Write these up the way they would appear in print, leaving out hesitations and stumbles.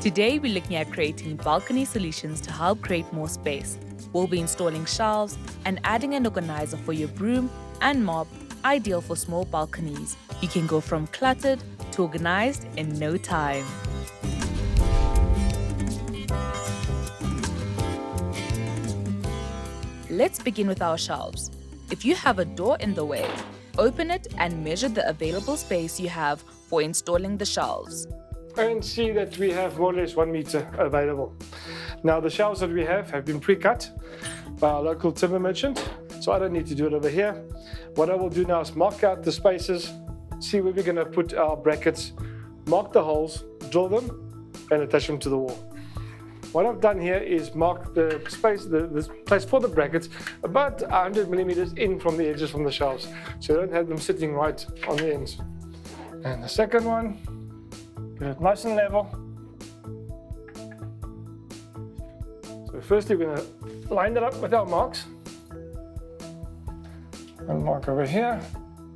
Today, we're looking at creating balcony solutions to help create more space. We'll be installing shelves and adding an organizer for your broom and mop, ideal for small balconies. You can go from cluttered to organized in no time. Let's begin with our shelves. If you have a door in the way, open it and measure the available space you have for installing the shelves. And see that we have more or less 1 meter available. Now the shelves that we have been pre-cut by our local timber merchant, so I don't need to do it over here. What I will do now is mark out the spaces, see where we're going to put our brackets, mark the holes, drill them and attach them to the wall. What I've done here is mark the space, the place for the brackets about 100 millimeters in from the edges from the shelves, so I don't have them sitting right on the ends. And the second one, get it nice and level. So firstly we're going to line it up with our marks. One mark over here,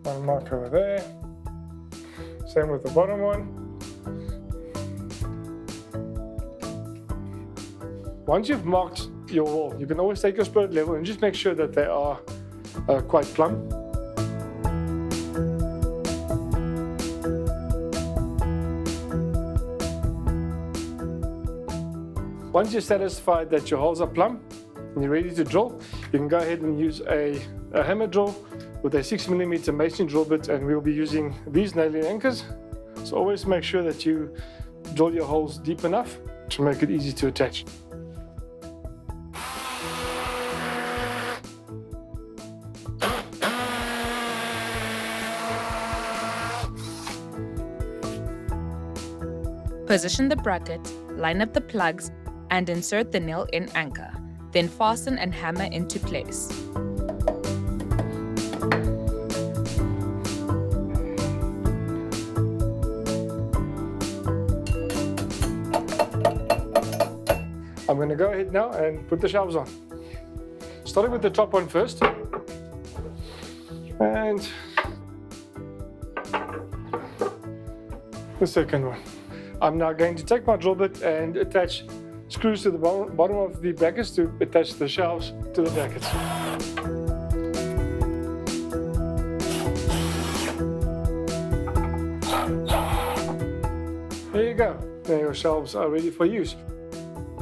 one mark over there. Same with the bottom one. Once you've marked your wall, you can always take your spirit level and just make sure that they are quite plumb. Once you're satisfied that your holes are plumb and you're ready to drill, you can go ahead and use a hammer drill with a 6mm mason drill bit, and we'll be using these nailing anchors. So always make sure that you drill your holes deep enough to make it easy to attach. Position the bracket, line up the plugs, and insert the nail-in anchor. Then fasten and hammer into place. I'm going to go ahead now and put the shelves on. Starting with the top one first. And the second one. I'm now going to take my drill bit and attach screws to the bottom of the brackets to attach the shelves to the brackets. There you go. Now your shelves are ready for use.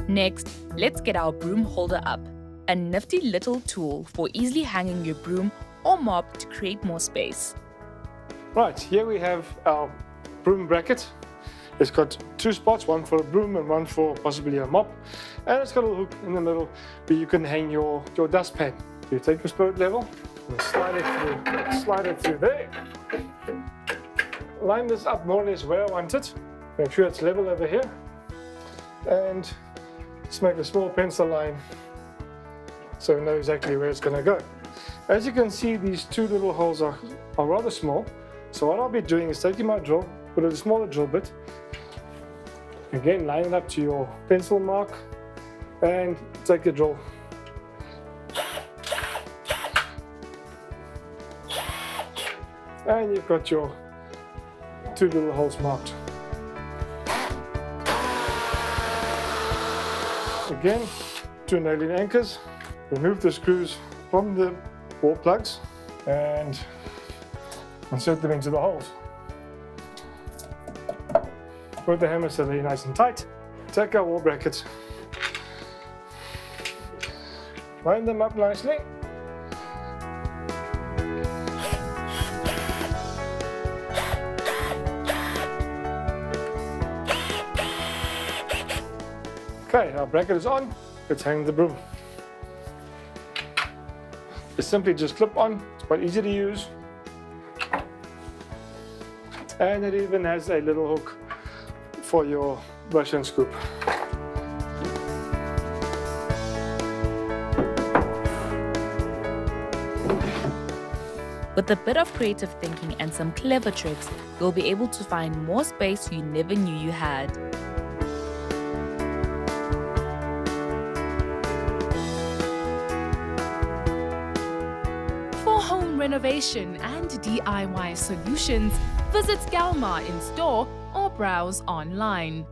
Next, let's get our broom holder up, a nifty little tool for easily hanging your broom or mop to create more space. Right, here we have our broom bracket. It's got two spots, one for a broom and one for possibly a mop. And it's got a little hook in the middle where you can hang your dustpan. You take your spirit level and slide it through there. Line this up more or less where I want it. Make sure it's level over here. And just make a small pencil line so we know exactly where it's going to go. As you can see, these two little holes are rather small. So what I'll be doing is taking my drill, put a smaller drill bit, again line it up to your pencil mark and take a drill. And you've got your two little holes marked. Again, two nailing anchors, remove the screws from the wall plugs and insert them into the holes. Put the hammer so they're nice and tight. Take our wall brackets, line them up nicely. Okay, our bracket is on. Let's hang the broom. It's simply just clip on. It's quite easy to use. And it even has a little hook for your brush and scoop. With a bit of creative thinking and some clever tricks, you'll be able to find more space you never knew you had. For home renovation and DIY solutions, visit Galma in store or browse online.